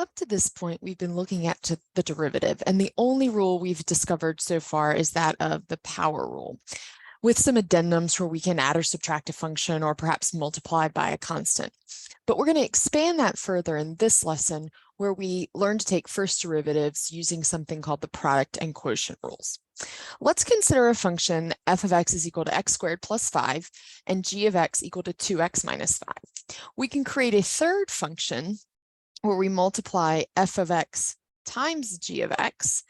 up to this point, we've been looking at the derivative, and the only rule we've discovered so far is that of the power rule, with some addendums where we can add or subtract a function or perhaps multiply by a constant. But we're going to expand that further in this lesson, where we learn to take first derivatives using something called the product and quotient rules. Let's consider a function f of x is equal to x squared plus 5 and g of x equal to 2x minus 5. We can create a third function where we multiply f of x times g of x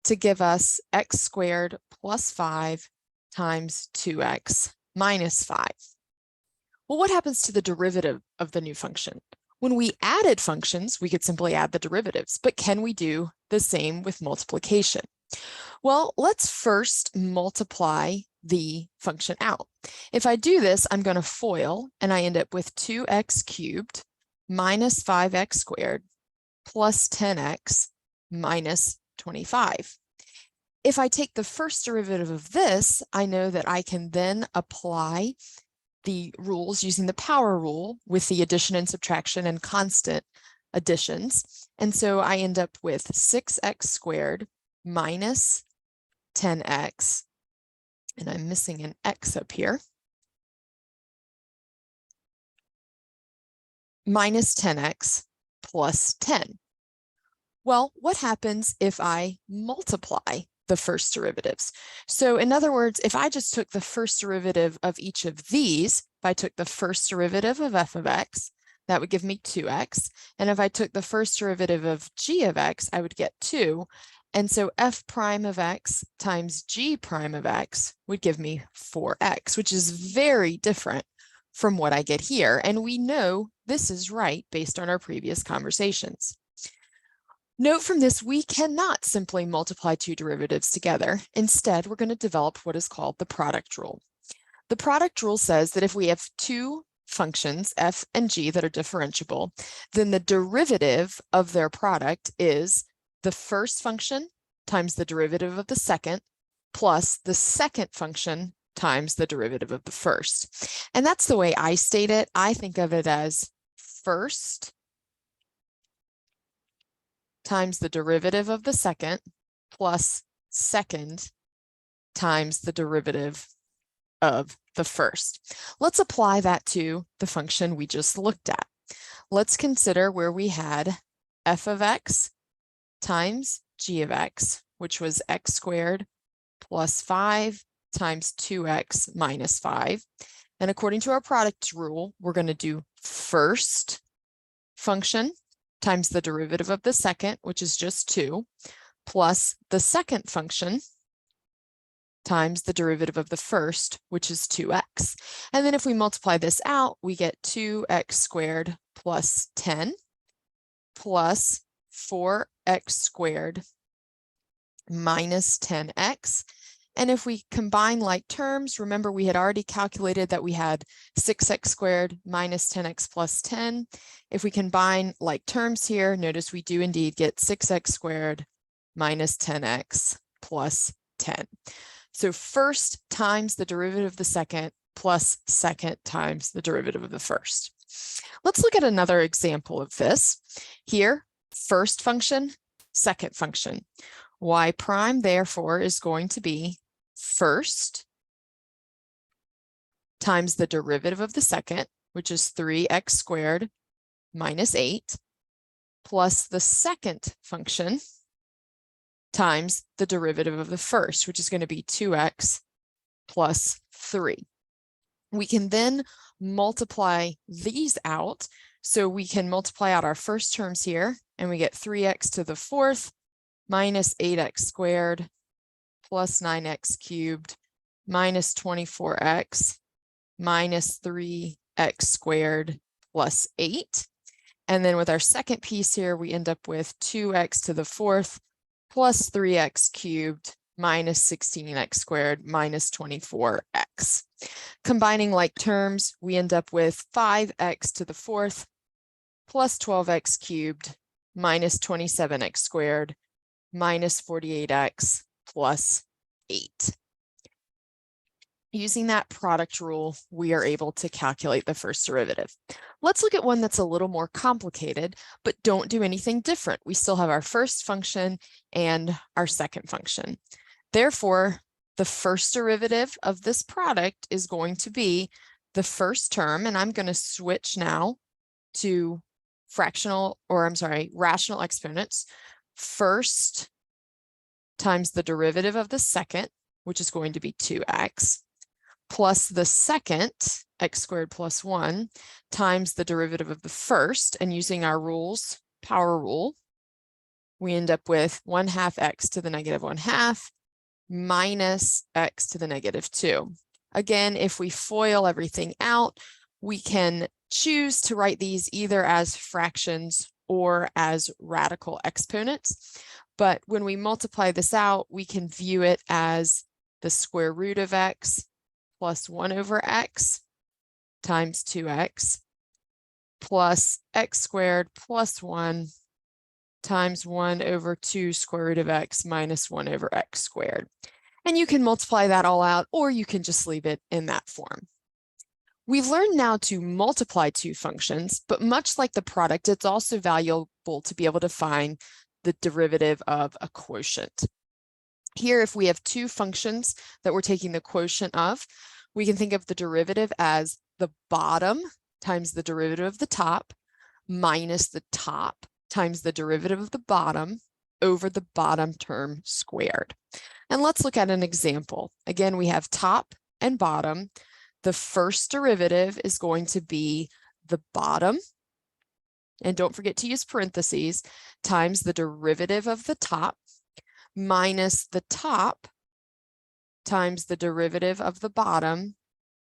to give us x squared plus 5 times 2x minus 5. Well, what happens to the derivative of the new function? When we added functions, we could simply add the derivatives, but can we do the same with multiplication? Well, let's first multiply the function out. If I do this, I'm going to FOIL, and I end up with 2x cubed minus 5x squared plus 10x minus 25. If I take the first derivative of this, I know that I can then apply the rules using the power rule with the addition and subtraction and constant additions. And so I end up with 6x squared minus 10x, and I'm missing an x up here, minus 10x plus 10. Well, what happens if I multiply the first derivatives? So in other words, if I just took the first derivative of each of these, if I took the first derivative of f of x, that would give me 2x. And if I took the first derivative of g of x, I would get 2. And so f prime of x times g prime of x would give me 4x, which is very different from what I get here. And we know this is right based on our previous conversations. Note from this, we cannot simply multiply two derivatives together. Instead, we're going to develop what is called the product rule. The product rule says that if we have two functions, f and g, that are differentiable, then the derivative of their product is the first function times the derivative of the second plus the second function times the derivative of the first. And that's the way I state it. I think of it as first times the derivative of the second plus second times the derivative of the first. Let's apply that to the function we just looked at. Let's consider where we had f of x times g of x, which was x squared plus 5 times 2x minus 5. And according to our product rule, we're going to do first function times the derivative of the second, which is just 2, plus the second function times the derivative of the first, which is 2x. And then if we multiply this out, we get 2x squared plus 10 plus 4x squared minus 10x. And if we combine like terms, remember we had already calculated that we had 6x squared minus 10x plus 10. If we combine like terms here, notice we do indeed get 6x squared minus 10x plus 10. So first times the derivative of the second plus second times the derivative of the first. Let's look at another example of this. Here, first function, second function. Y prime, therefore, is going to be first times the derivative of the second, which is 3x squared minus 8, plus the second function times the derivative of the first, which is going to be 2x plus 3. We can then multiply these out. So we can multiply out our first terms here, and we get 3x to the fourth minus 8x squared plus 9x cubed minus 24x minus 3x squared plus 8. And then with our second piece here, we end up with 2x to the fourth plus 3x cubed minus 16x squared minus 24x. Combining like terms, we end up with 5x to the fourth plus 12x cubed minus 27x squared minus 48x plus 8. Using that product rule, we are able to calculate the first derivative. Let's look at one that's a little more complicated, but don't do anything different. We still have our first function and our second function. Therefore, the first derivative of this product is going to be the first term, and I'm going to switch now to rational exponents. First times the derivative of the second, which is going to be 2x, plus the second, x squared plus 1, times the derivative of the first, and using our rules, power rule, we end up with 1/2 x to the negative 1/2 minus x to the negative 2. Again, if we FOIL everything out, we can choose to write these either as fractions or as radical exponents. But when we multiply this out, we can view it as the square root of x plus 1/x times 2x plus x squared plus 1 times 1/2 square root of x minus 1/x squared. And you can multiply that all out, or you can just leave it in that form. We've learned now to multiply two functions, but much like the product, it's also valuable to be able to find the derivative of a quotient. Here, if we have two functions that we're taking the quotient of, we can think of the derivative as the bottom times the derivative of the top minus the top times the derivative of the bottom over the bottom term squared. And let's look at an example. Again, we have top and bottom. The first derivative is going to be the bottom, and don't forget to use parentheses, times the derivative of the top minus the top times the derivative of the bottom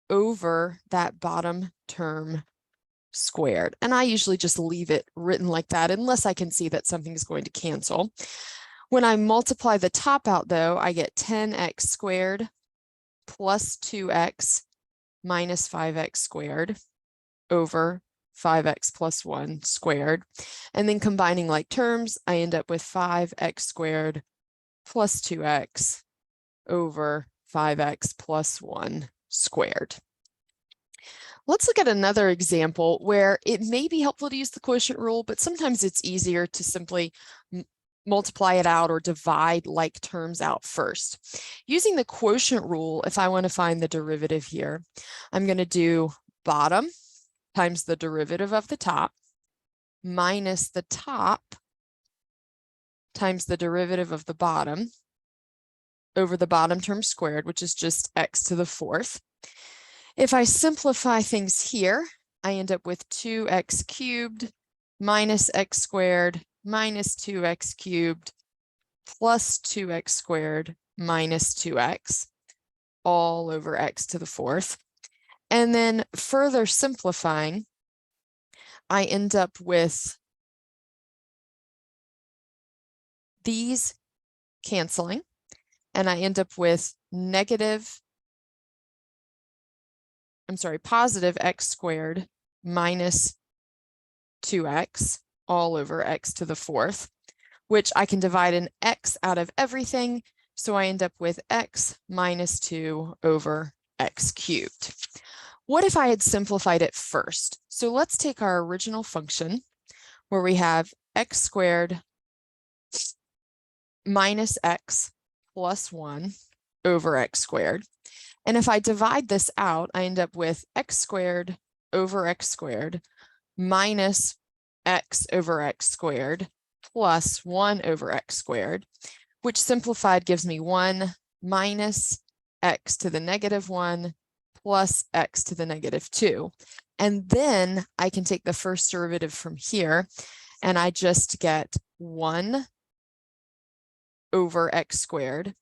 over that bottom term squared. And I usually just leave it written like that unless I can see that something is going to cancel. When I multiply the top out though, I get 10x squared plus 2x minus 5x squared over 5x plus 1 squared. And then combining like terms, I end up with 5x squared plus 2x over 5x plus 1 squared. Let's look at another example where it may be helpful to use the quotient rule, but sometimes it's easier to simply multiply it out or divide like terms out first. Using the quotient rule, if I want to find the derivative here, I'm going to do bottom times the derivative of the top minus the top times the derivative of the bottom over the bottom term squared, which is just x to the 4th. If I simplify things here, I end up with 2x cubed minus x squared minus 2x cubed plus 2x squared minus 2x all over x to the 4th. And then further simplifying, I end up with these canceling, and I end up with positive x squared minus 2x all over x to the 4th, which I can divide an x out of everything. So I end up with x minus 2 over x cubed. What if I had simplified it first? So let's take our original function where we have x squared minus x plus 1 over x squared. And if I divide this out, I end up with x squared over x squared minus x over x squared plus 1 over x squared, which simplified gives me 1 minus x to the negative 1 plus x to the negative 2. And then I can take the first derivative from here, and I just get 1 over x squared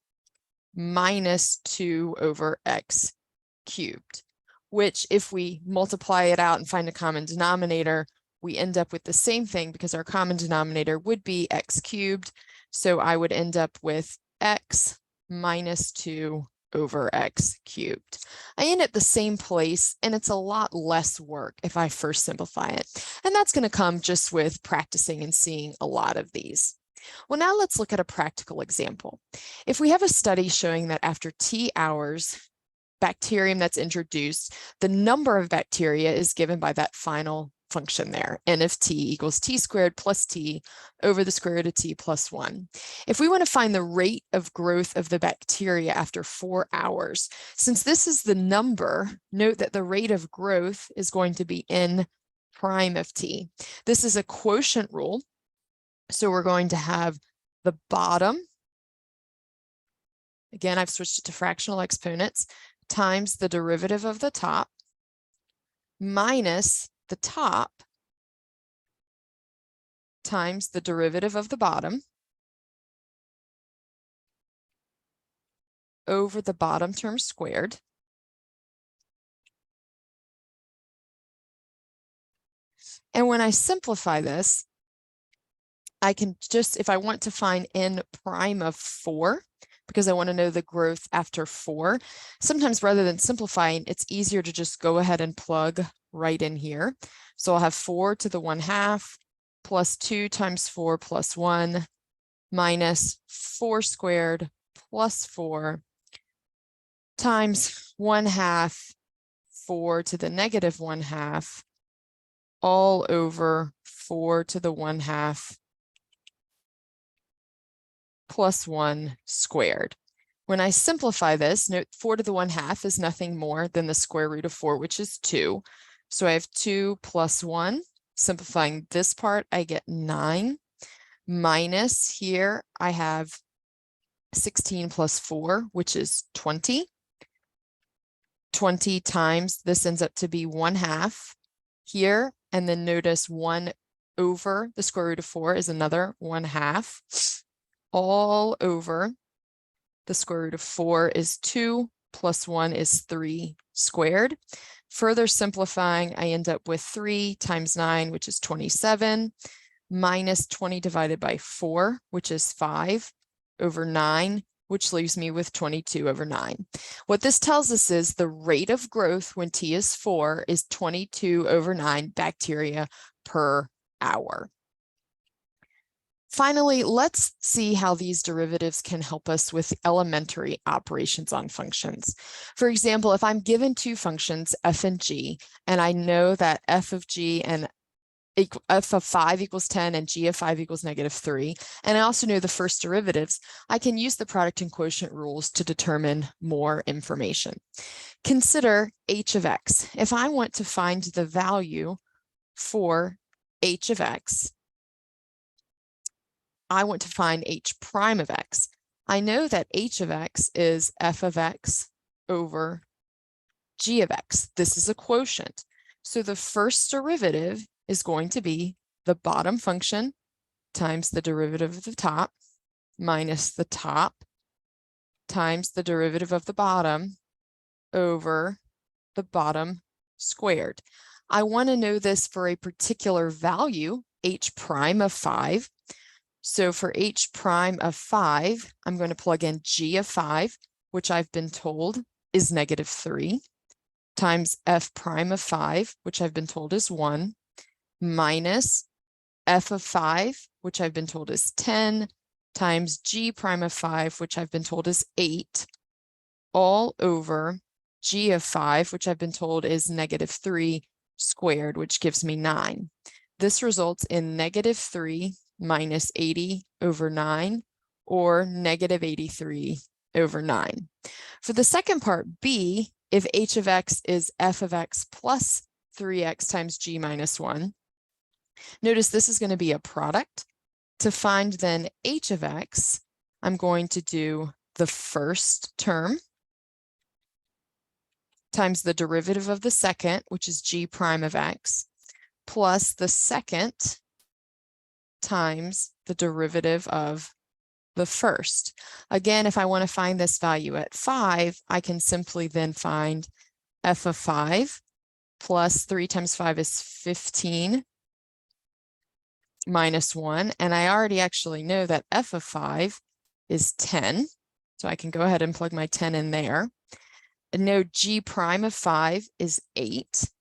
minus 2 over x cubed, which if we multiply it out and find a common denominator, we end up with the same thing because our common denominator would be x cubed. So I would end up with x minus 2 over x cubed. I end at the same place, and it's a lot less work if I first simplify it. And that's going to come just with practicing and seeing a lot of these. Well, now let's look at a practical example. If we have a study showing that after t hours, bacterium that's introduced, the number of bacteria is given by that final function there. N of t equals t squared plus t over the square root of t plus 1. If we want to find the rate of growth of the bacteria after 4 hours, since this is the number, note that the rate of growth is going to be n prime of t. This is a quotient rule. So we're going to have the bottom, again, I've switched it to fractional exponents, times the derivative of the top minus the top times the derivative of the bottom over the bottom term squared. And when I simplify this, I can just, if I want to find n prime of 4, because I want to know the growth after 4, sometimes rather than simplifying, it's easier to just go ahead and plug right in here. So I'll have 4 to the 1/2 plus 2 times 4 plus 1 minus 4 squared plus 4 times 1/2 4 to the negative 1/2 all over 4 to the 1/2 plus 1 squared. When I simplify this, note 4 to the 1/2 is nothing more than the square root of 4, which is 2. So I have 2 plus 1. Simplifying this part, I get 9. Minus here, I have 16 plus 4, which is 20. 20 times, this ends up to be 1/2 here. And then notice 1 over the square root of 4 is another 1/2. All over the square root of 4 is 2 plus 1 is 3 squared. Further simplifying, I end up with 3 times 9, which is 27, minus 20 divided by 4, which is 5 over 9, which leaves me with 22 over 9. What this tells us is the rate of growth when t is 4 is 22 over 9 bacteria per hour. Finally, let's see how these derivatives can help us with elementary operations on functions. For example, if I'm given two functions, f and g, and I know that f of g and f of 5 equals 10 and g of 5 equals -3, and I also know the first derivatives, I can use the product and quotient rules to determine more information. Consider h of x. If I want to find the value for h of x, I want to find h prime of x. I know that h of x is f of x over g of x. This is a quotient. So the first derivative is going to be the bottom function times the derivative of the top minus the top times the derivative of the bottom over the bottom squared. I want to know this for a particular value, h prime of 5. So for h prime of 5, I'm going to plug in g of 5, which I've been told is -3, times f prime of 5, which I've been told is 1, minus f of 5, which I've been told is 10, times g prime of 5, which I've been told is 8, all over g of 5, which I've been told is -3 squared, which gives me 9. This results in -3 minus 80 over 9, or -83 over 9. For the second part, b, if h of x is f of x plus 3x times g minus 1, notice this is going to be a product. To find then h of x, I'm going to do the first term times the derivative of the second, which is g prime of x, plus the second times the derivative of the first. Again, if I want to find this value at 5, I can simply then find f of 5 plus 3 times 5 is 15 minus 1. And I already actually know that f of 5 is 10. So I can go ahead and plug my 10 in there. And know g prime of 5 is 8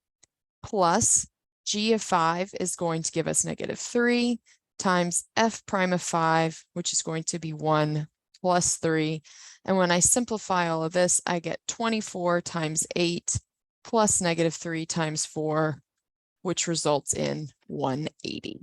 plus g of 5 is going to give us -3 times f prime of 5, which is going to be 1 plus 3. And when I simplify all of this, I get 24 times 8 plus negative 3 times 4, which results in 180.